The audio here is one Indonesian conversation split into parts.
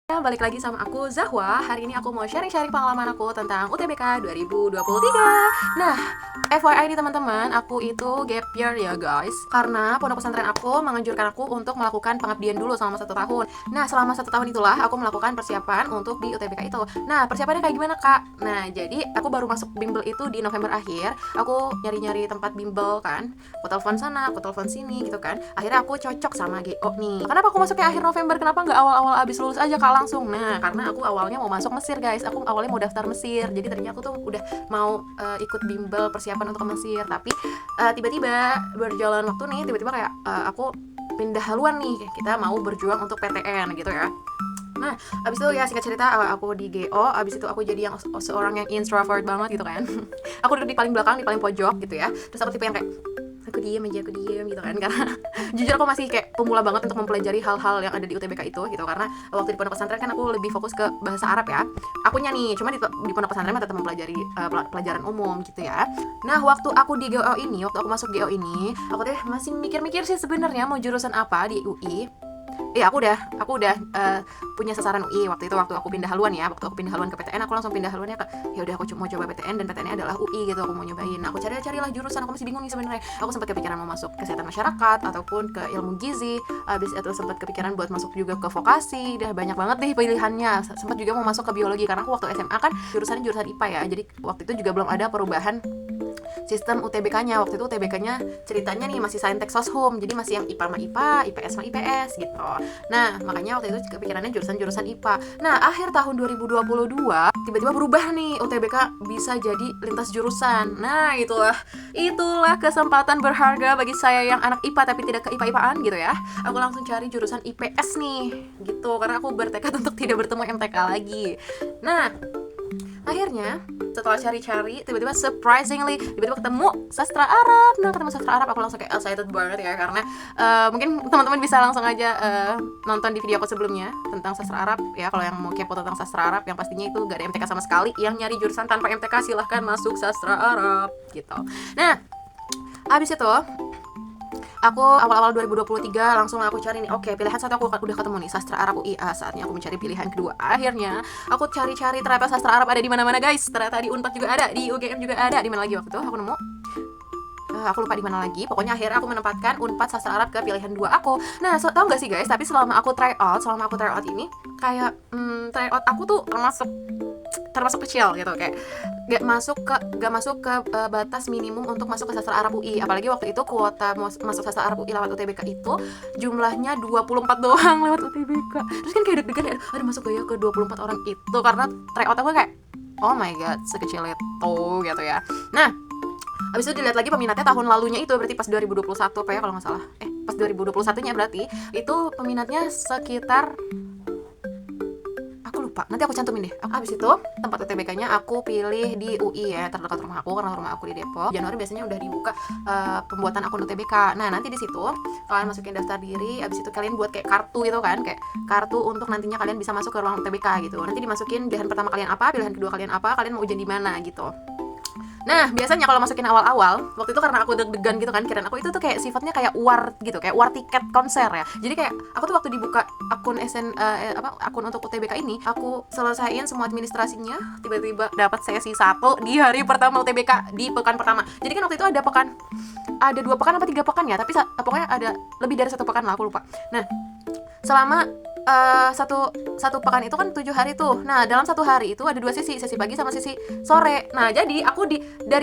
Balik lagi sama aku Zahwa. Hari ini aku mau sharing-sharing pengalaman aku tentang UTBK 2023. Nah, FYI nih teman-teman, aku itu gap year ya guys. Karena pondok pesantren aku menganjurkan aku untuk melakukan pengabdian dulu selama 1 tahun. Nah, selama 1 tahun itulah aku melakukan persiapan untuk di UTBK itu. Nah, persiapannya kayak gimana kak? Nah, jadi aku baru masuk bimbel itu di November akhir. Aku nyari-nyari tempat bimbel kan. Aku telepon sana, aku telepon sini gitu kan. Akhirnya aku cocok sama GO nih. Kenapa aku masuknya akhir November? Kenapa nggak awal-awal abis lulus aja kak langsung? Nah, karena aku awalnya mau masuk Mesir guys. Aku awalnya mau daftar Mesir. Jadi tadinya aku tuh udah mau ikut bimbel persiapan untuk ke Mesir. Tapi tiba-tiba berjalan waktu nih, tiba-tiba kayak aku pindah haluan nih. Kita mau berjuang untuk PTN gitu ya. Nah, abis itu ya singkat cerita aku di GO, abis itu aku jadi yang seorang yang introvert banget gitu kan. Aku duduk di paling belakang, di paling pojok gitu ya. Terus aku tipe yang kayak aku diem gitu kan, karena jujur aku masih kayak pemula banget untuk mempelajari hal-hal yang ada di UTBK itu gitu, karena waktu di pondok pesantren kan aku lebih fokus ke bahasa Arab ya akunya nih, cuma di pondok pesantren mah tetap mempelajari pelajaran umum gitu ya. Nah, waktu aku di GO ini, waktu aku masuk GO ini, aku tuh masih mikir-mikir sih sebenarnya mau jurusan apa di UI. Aku udah punya sasaran UI waktu aku pindah haluan ya. Waktu aku pindah haluan ke PTN, aku langsung pindah haluannya ke ya udah aku mau coba PTN, dan PTN-nya adalah UI gitu, aku mau nyobain. Aku carilah jurusan, aku masih bingung nih sebenarnya. Aku sempat kepikiran mau masuk kesehatan masyarakat ataupun ke ilmu gizi. Habis itu sempat kepikiran buat masuk juga ke vokasi. Udah banyak banget nih pilihannya. Sempat juga mau masuk ke biologi karena aku waktu SMA kan jurusan IPA ya. Jadi waktu itu juga belum ada perubahan sistem UTBK-nya. Waktu itu UTBK-nya ceritanya nih masih Saintek Soshum, jadi masih yang IPA sama IPA, IPS sama IPS gitu. Nah, makanya waktu itu kepikirannya jurusan IPA. Nah, akhir tahun 2022 tiba-tiba berubah nih, UTBK bisa jadi lintas jurusan. Nah, itulah kesempatan berharga bagi saya yang anak IPA tapi tidak ke IPA-IPAan gitu ya. Aku langsung cari jurusan IPS nih gitu, karena aku bertekad untuk tidak bertemu MTK lagi. Nah, akhirnya setelah cari-cari tiba-tiba ketemu sastra Arab. Nah, ketemu sastra Arab aku langsung kayak excited banget ya, karena mungkin teman-teman bisa langsung aja nonton di video aku sebelumnya tentang sastra Arab ya. Kalau yang mau kepo tentang sastra Arab, yang pastinya itu gak ada MTK sama sekali. Yang nyari jurusan tanpa MTK silahkan masuk sastra Arab gitu. Nah, abis itu aku awal-awal 2023 langsung aku cari nih, oke, pilihan satu aku udah ketemu nih, sastra Arab UI. Saatnya aku mencari pilihan kedua. Akhirnya aku cari-cari, ternyata sastra Arab ada di mana-mana guys. Ternyata di Unpad juga ada, di UGM juga ada. Di mana lagi waktu itu aku nemu? Aku lupa di mana lagi. Pokoknya akhirnya aku menempatkan Unpad sastra Arab ke pilihan 2 aku. Nah, tau gak sih guys, tapi selama aku try out ini kayak try out aku tuh termasuk kecil gitu, kayak gak masuk ke batas minimum untuk masuk ke sastra Arab UI. Apalagi waktu itu kuota masuk sastra Arab UI lewat UTBK itu jumlahnya 24 doang lewat UTBK. Terus kan kayak deg-degan ya, ada masuk gaya ke 24 orang itu, karena tryout aku kayak oh my god, sekecil itu gitu ya. Nah, abis itu dilihat lagi peminatnya tahun lalunya itu, berarti pas 2021 apa ya kalau nggak salah, pas 2021 nya berarti itu peminatnya sekitar, aku lupa, nanti aku cantumin deh. Abis itu tempat UTBK-nya aku pilih di UI ya, terdekat rumah aku, karena rumah aku di Depok. Januari biasanya udah dibuka pembuatan akun UTBK. Nah, nanti di situ kalian masukin daftar diri. Abis itu kalian buat kayak kartu gitu kan, kayak kartu untuk nantinya kalian bisa masuk ke ruang UTBK gitu. Nanti dimasukin pilihan pertama kalian apa, pilihan kedua kalian apa, kalian mau ujian di mana gitu. Nah, biasanya kalau masukin awal-awal, waktu itu karena aku deg-degan gitu kan, kirain aku itu tuh kayak sifatnya kayak war gitu, kayak war tiket konser ya. Jadi kayak aku tuh waktu dibuka akun akun untuk UTBK ini, aku selesaiin semua administrasinya, tiba-tiba dapat sesi 1 di hari pertama UTBK di pekan pertama. Jadi kan waktu itu ada 2 pekan apa 3 pekan ya, tapi pokoknya ada lebih dari 1 pekan lah, aku lupa. Nah, selama satu pekan itu kan 7 hari tuh. Nah, dalam 1 hari itu ada 2 sesi pagi sama sesi sore. Nah, jadi aku di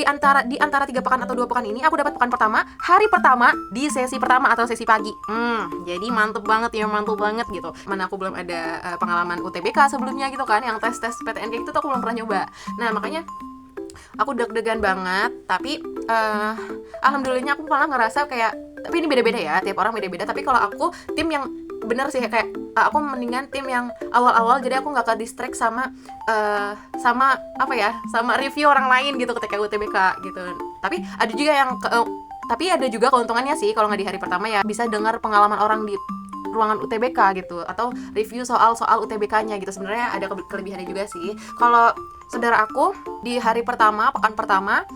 antara 3 pekan atau 2 pekan ini, aku dapat pekan pertama, hari pertama di sesi pertama atau sesi pagi. Jadi mantep banget gitu. Mana aku belum ada pengalaman UTBK sebelumnya gitu kan, yang tes PTN kayak gitu tuh aku belum pernah nyoba. Nah, makanya aku deg-degan banget, tapi alhamdulillahnya aku malah ngerasa kayak, tapi ini beda-beda ya, tiap orang beda-beda. Tapi kalau aku tim yang bener sih, kayak aku mendingan tim yang awal-awal, jadi aku nggak ke distract sama review orang lain gitu ketika UTBK gitu. Tapi ada juga keuntungannya sih, kalau nggak di hari pertama ya bisa dengar pengalaman orang di ruangan UTBK gitu, atau review soal UTBK-nya gitu. Sebenarnya ada kelebihannya juga sih. Kalau saudara aku di hari pertama, pekan pertama,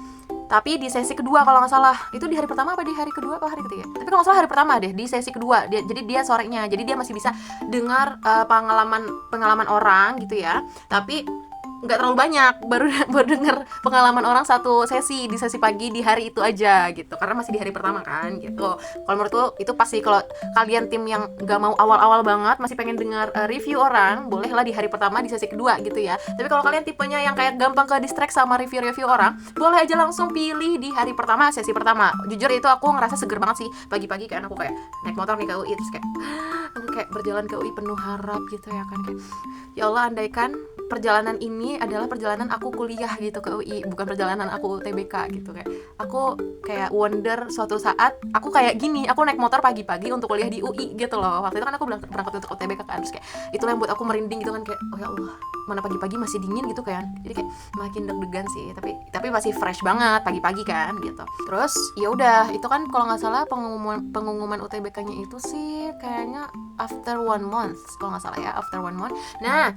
Tapi di sesi kedua kalau nggak salah. Itu di hari pertama apa di hari kedua apa hari ketiga? Tapi kalau nggak salah hari pertama deh, di sesi kedua. Jadi dia sorenya. Jadi dia masih bisa dengar pengalaman orang gitu ya. Tapi nggak terlalu banyak, baru denger pengalaman orang satu sesi di sesi pagi di hari itu aja gitu, karena masih di hari pertama kan gitu. Kalau menurutku itu pasti, kalau kalian tim yang nggak mau awal-awal banget, masih pengen dengar review orang, bolehlah di hari pertama di sesi kedua gitu ya. Tapi kalau kalian tipenya yang kayak gampang ke distract sama review-review orang, boleh aja langsung pilih di hari pertama, sesi pertama. Jujur itu aku ngerasa seger banget sih pagi-pagi, kan aku kayak naik motor nih ke UI, terus kayak aku kayak berjalan ke UI penuh harap gitu ya kan, kayak ya Allah, andaikan perjalanan ini adalah perjalanan aku kuliah gitu ke UI, bukan perjalanan aku UTBK gitu. Kayak aku kayak wonder suatu saat aku kayak gini, aku naik motor pagi-pagi untuk kuliah di UI gitu loh. Waktu itu kan aku berangkat untuk UTBK kan, terus kayak itulah yang buat aku merinding gitu kan, kayak oh ya Allah, mana pagi-pagi masih dingin gitu kan. Jadi kayak makin deg-degan sih, tapi masih fresh banget pagi-pagi kan gitu. Terus ya udah, itu kan kalau nggak salah pengumuman UTBK-nya itu sih kayaknya after 1 month kalau nggak salah ya, after 1 month. Nah,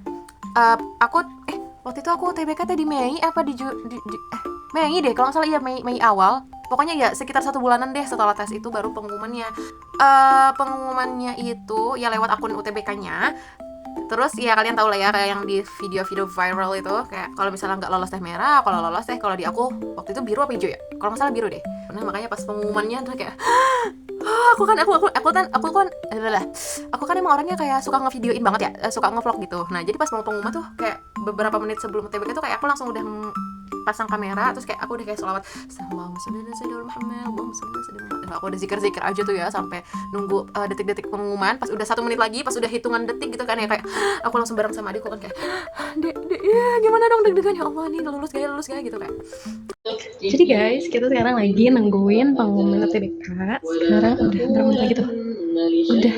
waktu itu aku UTBK di Mei apa di Mei deh kalau nggak salah, iya Mei awal. Pokoknya ya sekitar 1 bulanan deh setelah tes itu baru pengumumannya. Pengumumannya itu ya lewat akun UTBK-nya. Terus ya kalian tahu lah ya, kayak yang di video-video viral itu, kayak kalau misalnya nggak lolos teh merah, kalau lolos teh, kalau di aku waktu itu biru apa hijau ya? Kalau nggak salah biru deh. Nah makanya pas pengumumannya tuh kayak aku kan emang orangnya kayak suka ngevideoin banget ya, suka ngevlog gitu. Nah jadi pas mau pengumuman tuh kayak beberapa menit sebelum UTBK tuh kayak aku langsung udah pasang kamera, terus kayak aku udah kayak sholawat Allahumma sholli ala sayyidina Muhammad, Allahumma sholli ala sayyidina Muhammad. Aku udah zikir-zikir aja tuh ya sampai nunggu detik-detik pengumuman. Pas udah 1 menit lagi, pas udah hitungan detik gitu kan ya, kayak aku langsung bareng sama adikku kan kayak dek ya gimana dong, deg-degan ya Allah, nih lulus gak gitu kayak. Jadi guys, kita sekarang lagi nungguin pengumuman UTBK. Sekarang udah berapa menit lagi tuh? Udah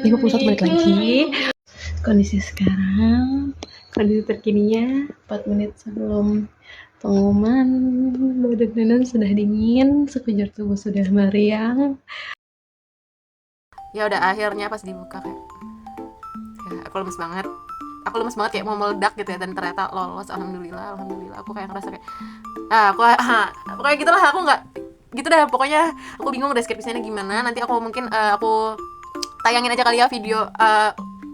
51 menit lagi. Kondisi sekarang, kondisi terkininya 4 menit sebelum pengumuman, badan badan sudah dingin, sekujur tubuh sudah meriang. Ya udah akhirnya pas dibuka kayak ya, aku lemes banget kayak mau meledak gitu ya, dan ternyata lolos, alhamdulillah. Aku kayak ngerasa kayak pokoknya gitulah, aku nggak gitu dah, pokoknya aku bingung deskripsinya gimana. Nanti aku mungkin aku tayangin aja kali ya video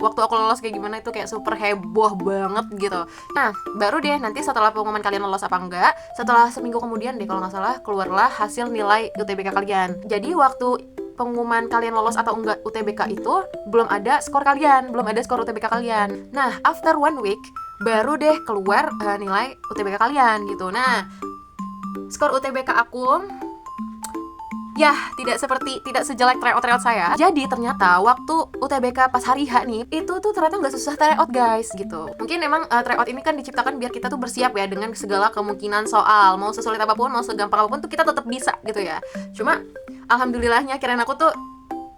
waktu aku lolos kayak gimana, itu kayak super heboh banget gitu. Nah baru deh nanti setelah pengumuman kalian lolos apa enggak, setelah seminggu kemudian deh kalau nggak salah, keluarlah hasil nilai UTBK kalian. Jadi waktu pengumuman kalian lolos atau enggak UTBK itu belum ada skor UTBK kalian. Nah after 1 week baru deh keluar nilai UTBK kalian gitu. Nah skor UTBK aku ya tidak sejelek tryout saya. Jadi ternyata waktu UTBK pas hari H nih, itu tuh ternyata nggak susah tryout guys gitu. Mungkin emang tryout ini kan diciptakan biar kita tuh bersiap ya dengan segala kemungkinan soal, mau sesulit apapun, mau segampang apapun tuh kita tetap bisa gitu ya. Cuma alhamdulillahnya kirain aku tuh,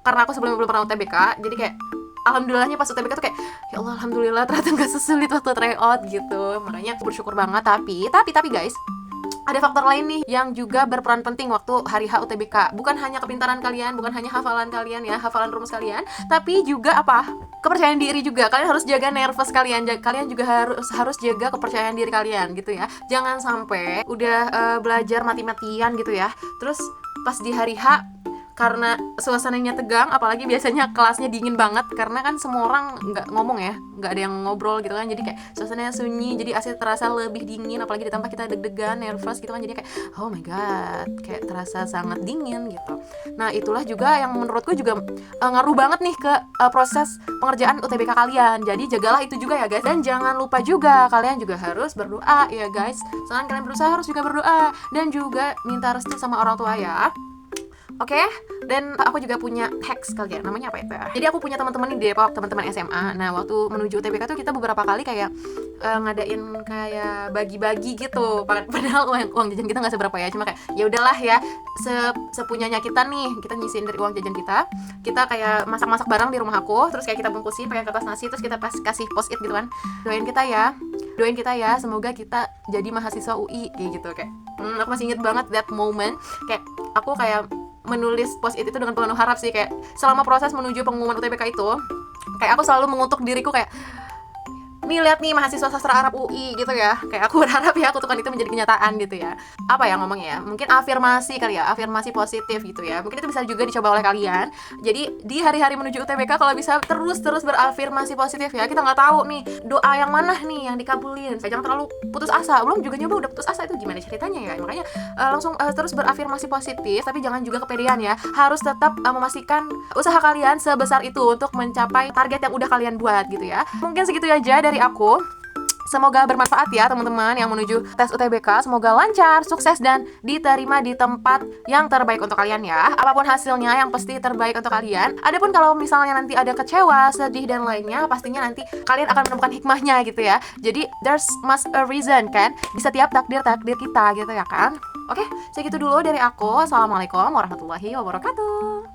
karena aku sebelumnya belum pernah UTBK, jadi kayak alhamdulillahnya pas UTBK tuh kayak ya Allah, alhamdulillah ternyata nggak sesulit waktu tryout gitu. Makanya aku bersyukur banget. Tapi guys, ada faktor lain nih yang juga berperan penting waktu hari H UTBK. Bukan hanya kepintaran kalian, bukan hanya hafalan kalian ya, hafalan rumus kalian, tapi juga apa? Kepercayaan diri juga. Kalian harus jaga nervous kalian. Kalian juga harus jaga kepercayaan diri kalian gitu ya. Jangan sampai udah belajar mati-matian gitu ya, terus pas di hari H karena suasananya tegang, apalagi biasanya kelasnya dingin banget karena kan semua orang nggak ngomong ya, nggak ada yang ngobrol gitu kan, jadi kayak suasananya sunyi, jadi AC terasa lebih dingin, apalagi ditambah kita deg-degan, nervous gitu kan, jadi kayak oh my god, kayak terasa sangat dingin gitu. Nah itulah juga yang menurutku juga ngaruh banget nih ke proses pengerjaan UTBK kalian. Jadi jagalah itu juga ya guys, dan jangan lupa juga kalian juga harus berdoa ya guys. Selain kalian berusaha harus juga berdoa dan juga minta restu sama orang tua ya. Oke, dan aku juga punya hacks kali ya, namanya apa itu ya? Jadi aku punya teman-teman di Depok, teman-teman SMA. Nah, waktu menuju UTBK tuh kita beberapa kali kayak ngadain kayak bagi-bagi gitu. Padahal uang jajan kita nggak seberapa ya, cuma kayak ya udahlah ya, sepunyanya kita nih, kita nyisihin dari uang jajan kita. Kita kayak masak-masak bareng di rumah aku, terus kayak kita bungkusin pakai kertas nasi, terus kita kasih post-it gitu kan. Doain kita ya, semoga kita jadi mahasiswa UI kayak gitu kayak. Aku masih inget banget that moment, kayak aku kayak menulis post-it itu dengan penuh harap sih, kayak selama proses menuju pengumuman UTBK itu kayak aku selalu mengutuk diriku kayak nih lihat nih mahasiswa sastra Arab UI gitu ya. Kayak aku berharap ya kutukan itu menjadi kenyataan gitu ya. Apa ya ngomongnya ya? Mungkin afirmasi kali ya, afirmasi positif gitu ya. Mungkin itu bisa juga dicoba oleh kalian. Jadi di hari-hari menuju UTBK kalau bisa terus berafirmasi positif ya. Kita nggak tahu nih doa yang mana nih yang dikabulin. Jangan terlalu putus asa. Belum juga nyoba udah putus asa, itu gimana ceritanya ya? Makanya langsung terus berafirmasi positif, tapi jangan juga kepedean ya. Harus tetap memastikan usaha kalian sebesar itu untuk mencapai target yang udah kalian buat gitu ya. Mungkin segitu aja dari aku. Semoga bermanfaat ya teman-teman yang menuju tes UTBK. Semoga lancar, sukses, dan diterima di tempat yang terbaik untuk kalian ya. Apapun hasilnya yang pasti terbaik untuk kalian. Adapun kalau misalnya nanti ada kecewa, sedih, dan lainnya, pastinya nanti kalian akan menemukan hikmahnya gitu ya. Jadi there's must a reason kan di setiap takdir kita gitu ya kan. Oke, segitu dulu dari aku. Assalamualaikum warahmatullahi wabarakatuh.